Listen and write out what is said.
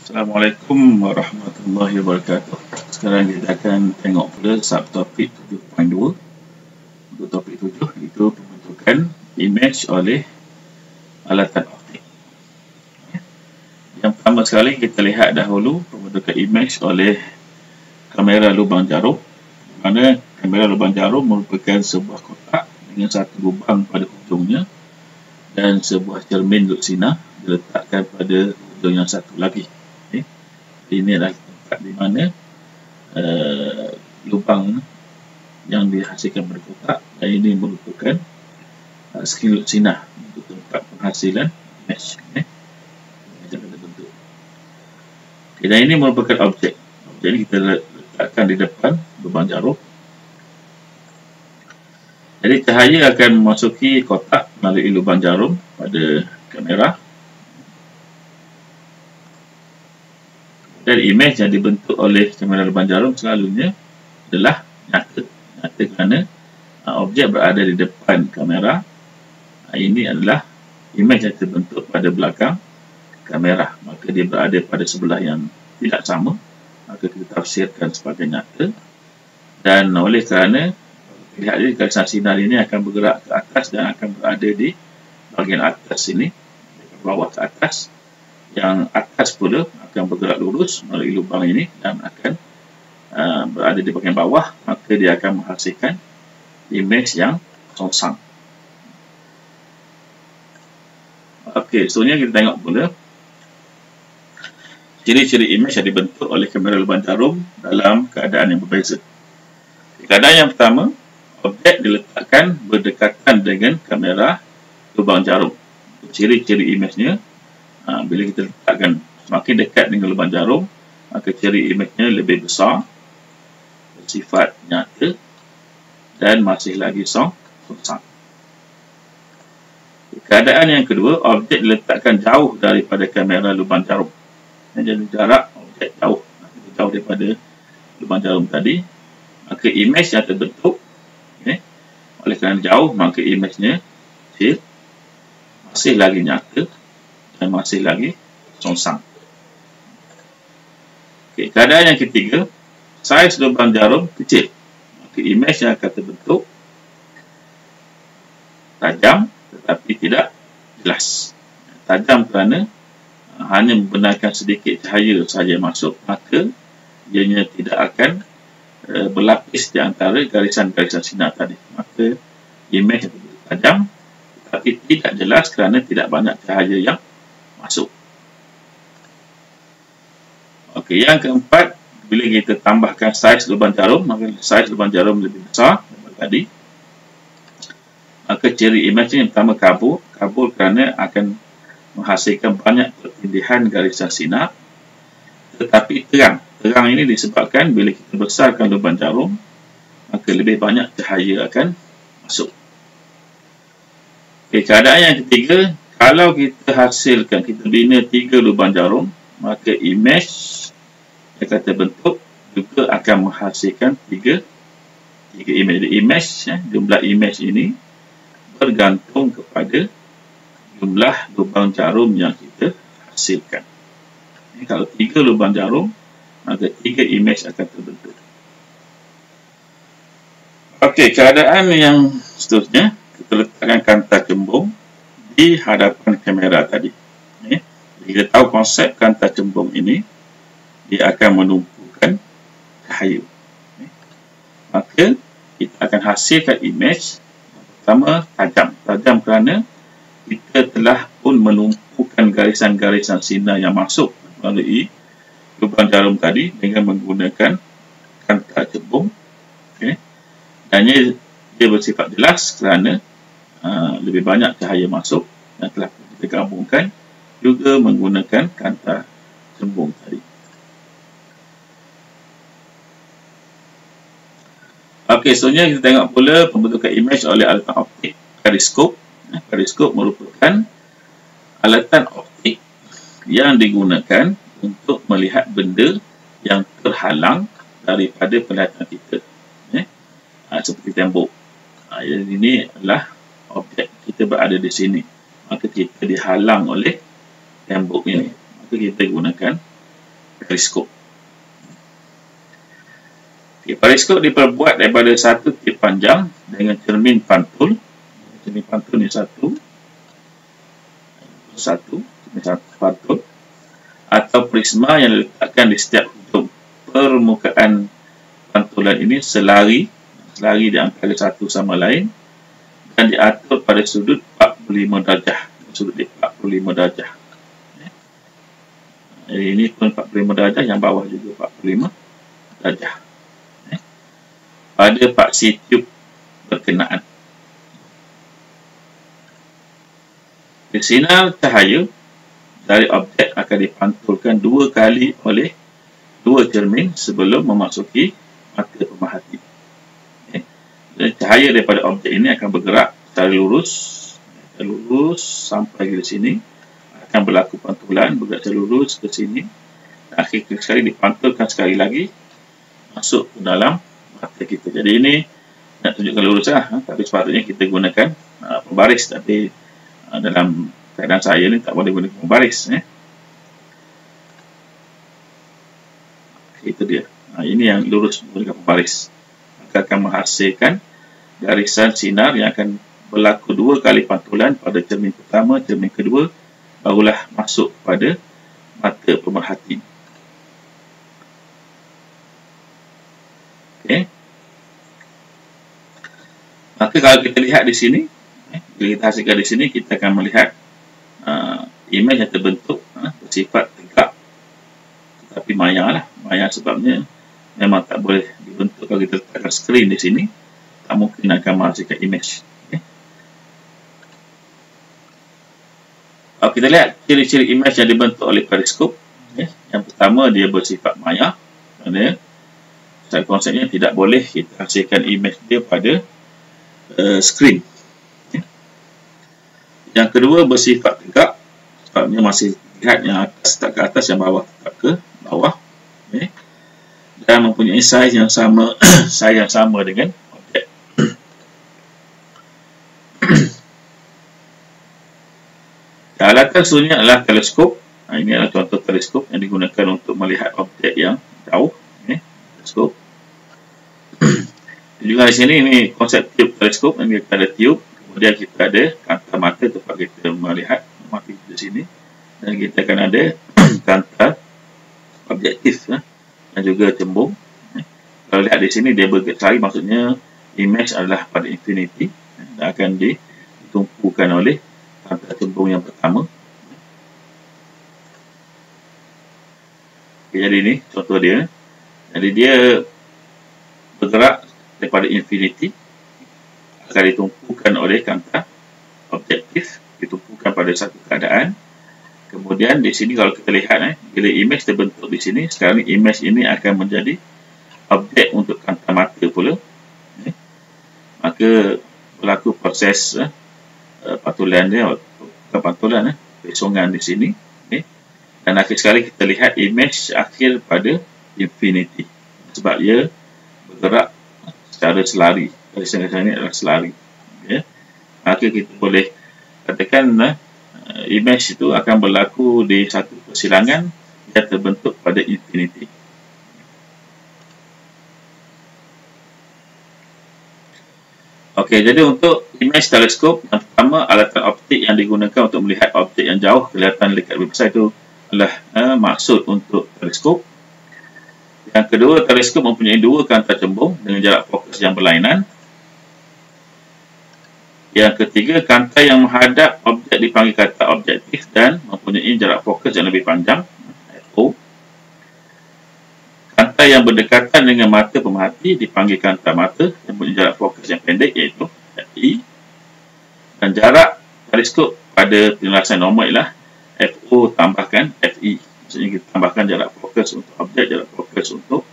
Assalamualaikum warahmatullahi wabarakatuh. Sekarang kita akan tengok pula subtopik 7.2. Untuk topik 7 itu pembentukan image oleh alatan optik. Yang pertama sekali kita lihat dahulu pembentukan image oleh kamera lubang jarum, di mana kamera lubang jarum merupakan sebuah kotak dengan satu lubang pada hujungnya dan sebuah cermin luksina diletakkan pada hujung yang satu lagi. Ini adalah tempat di mana lubang yang dihasilkan pada kotak, dan ini merupakan skrin luksina untuk tempat penghasilan image. Dan ini merupakan objek. Objek ini kita letakkan di depan lubang jarum. Jadi cahaya akan memasuki kotak melalui lubang jarum pada kamera. Dan image yang dibentuk oleh kamera lubang jarum selalunya adalah nyata kerana objek berada di depan kamera. Ini adalah image yang terbentuk pada belakang kamera, maka dia berada pada sebelah yang tidak sama, maka kita tafsirkan sebagai nyata. Dan oleh kerana lihat dia, garisan sinar ini akan bergerak ke atas dan akan berada di bahagian atas ini, dari bawah ke atas. Yang atas pula akan bergerak lurus melalui lubang ini dan akan berada di bahagian bawah, maka dia akan menghasilkan image yang songsang. Okey, seterusnya kita tengok pula ciri-ciri image yang dibentuk oleh kamera lubang jarum dalam keadaan yang berbeza. Keadaan yang pertama, objek diletakkan berdekatan dengan kamera lubang jarum. Ciri-ciri image-nya, bila kita letakkan semakin dekat dengan lubang jarum, maka ciri image-nya lebih besar, bersifat nyata dan masih lagi songsang. Keadaan yang kedua, objek diletakkan jauh daripada kamera lubang jarum. Jadi jarak objek jauh daripada lubang jarum tadi, maka image yang terbentuk, oleh kerana jauh, maka image-nya masih lagi nyata dan masih lagi songsang. Keadaan yang ketiga, saiz lubang jarum kecil, maka image yang akan terbentuk tajam tetapi tidak jelas. Tajam kerana hanya membenarkan sedikit cahaya sahaja masuk, maka ianya tidak akan berlapis di antara garisan-garisan sinar tadi. Maka image yang tajam tetapi tidak jelas kerana tidak banyak cahaya yang masuk. Okey, yang keempat, bila kita tambahkan saiz lubang jarum, maka saiz lubang jarum lebih besar daripada tadi. Maka ciri image yang pertama kabur kerana akan menghasilkan banyak pertindihan garisan sinar, tetapi terang ini disebabkan bila kita besarkan lubang jarum, maka lebih banyak cahaya akan masuk. Okey, keadaan yang ketiga, kalau kita bina 3 lubang jarum, maka image yang akan terbentuk juga akan menghasilkan 3 image. Jumlah image ini bergantung kepada jumlah lubang jarum yang kita hasilkan. Kalau 3 lubang jarum, maka 3 image akan terbentuk. Okey, keadaan yang seterusnya, kita letakkan kanta cembung di hadapan kamera tadi. Kita tahu konsep kanta cembung ini, dia akan menumpukan cahaya. Maka kita akan hasilkan image pertama tajam kerana kita telah pun menumpukan garisan-garisan sinar yang masuk melalui lubang jarum tadi dengan menggunakan kanta cembung. Dan dia bersifat jelas kerana lebih banyak cahaya masuk yang telah kita gabungkan juga menggunakan kanta cembung tadi. Okey, seterusnya kita tengok pula pembentukan image oleh alatan optik periskop. Periskop merupakan alatan optik yang digunakan untuk melihat benda yang terhalang daripada penglihatan kita, seperti tembok. Jadi ini adalah objek kita berada di sini, maka kita dihalang oleh tembok ini, maka kita gunakan periskop. Periskop diperbuat daripada satu tip panjang dengan cermin pantul. Cermin pantul ni satu cermin pantul, atau prisma yang diletakkan di setiap hujung permukaan pantulan ini selari di antara satu sama lain dan diatur pada sudut 45 darjah. Sudut di 45 darjah. Jadi ini pun 45 darjah, yang bawah juga 45 darjah. Pada paksi tube berkenaan. Sinar cahaya dari objek akan dipantulkan 2 kali oleh 2 cermin sebelum memasuki mata pemerhati. Dan cahaya daripada objek ini akan bergerak secara lurus sampai ke sini. Akan berlaku pantulan, bergerak secara lurus ke sini. Akhir sekali dipantulkan sekali lagi masuk ke dalam mata kita. Jadi ini nak tunjukkan lurus lah, tapi sepatutnya kita gunakan pembaris, tapi dalam keadaan saya ni tak boleh guna pembaris. Itu dia. Ini yang lurus menggunakan pembaris. Maka akan menghasilkan garisan sinar yang akan berlaku 2 kali pantulan pada cermin pertama, cermin kedua, barulah masuk pada mata pemerhati. Okey. Maka kalau kita lihat di sini, bila kita hasilkan di sini, kita akan melihat imej yang terbentuk bersifat tegak, tetapi maya lah. Maya sebabnya memang tak boleh dibentuk. Kalau kita letakkan skrin di sini, tak mungkin akan menghasilkan imej. Kalau kita lihat ciri-ciri imej yang dibentuk oleh periskop, yang pertama dia bersifat maya, kerana secara konsepnya tidak boleh kita hasilkan imej dia pada skrin. Yang kedua bersifat tegak, sebabnya masih lihat yang atas tetap ke atas, yang bawah tetap ke bawah. Dan mempunyai saiz yang sama dengan objek. Alatan seterusnya adalah teleskop. Ini adalah contoh teleskop yang digunakan untuk melihat objek yang jauh. Teleskop. Juga di sini ini konsep tube teleskop. Ini kita ada tube, kemudian kita ada kanta mata tempat kita melihat mata di sini, dan kita akan ada kanta objektif dan juga cembung. Kalau lihat di sini dia bergerak, maksudnya imej adalah pada infinity dan akan ditumpukan oleh kanta cembung yang pertama. Jadi ini contoh dia. Jadi dia bergerak daripada infinity, akan ditumpukan oleh kanta objektif, ditumpukan pada satu keadaan. Kemudian di sini kalau kita lihat, bila imej terbentuk di sini, sekarang imej ini akan menjadi objek untuk kanta mata pula. Maka berlaku proses pantulan dia, bukan pantulan, pesongan di sini. Dan akhir sekali kita lihat imej akhir pada infinity, sebab ia bergerak secara selari. Garisan ini adalah selari. Maka kita boleh katakan imej itu akan berlaku di satu persilangan yang terbentuk pada infinity. Okey, jadi untuk imej teleskop, yang pertama, alatan optik yang digunakan untuk melihat objek yang jauh kelihatan dekat lebih besar, itu adalah maksud untuk teleskop. Yang kedua, teleskop mempunyai 2 kanta cembung dengan jarak fokus yang berlainan. Yang ketiga, kanta yang menghadap objek dipanggil kanta objektif dan mempunyai jarak fokus yang lebih panjang, FO. Kanta yang berdekatan dengan mata pemerhati dipanggil kanta mata yang mempunyai jarak fokus yang pendek, iaitu FI. Dan jarak teleskop pada penjelasan normal ialah FO tambahkan FI. Maksudnya kita tambahkan jarak fokus untuk objek, jarak fokus untuk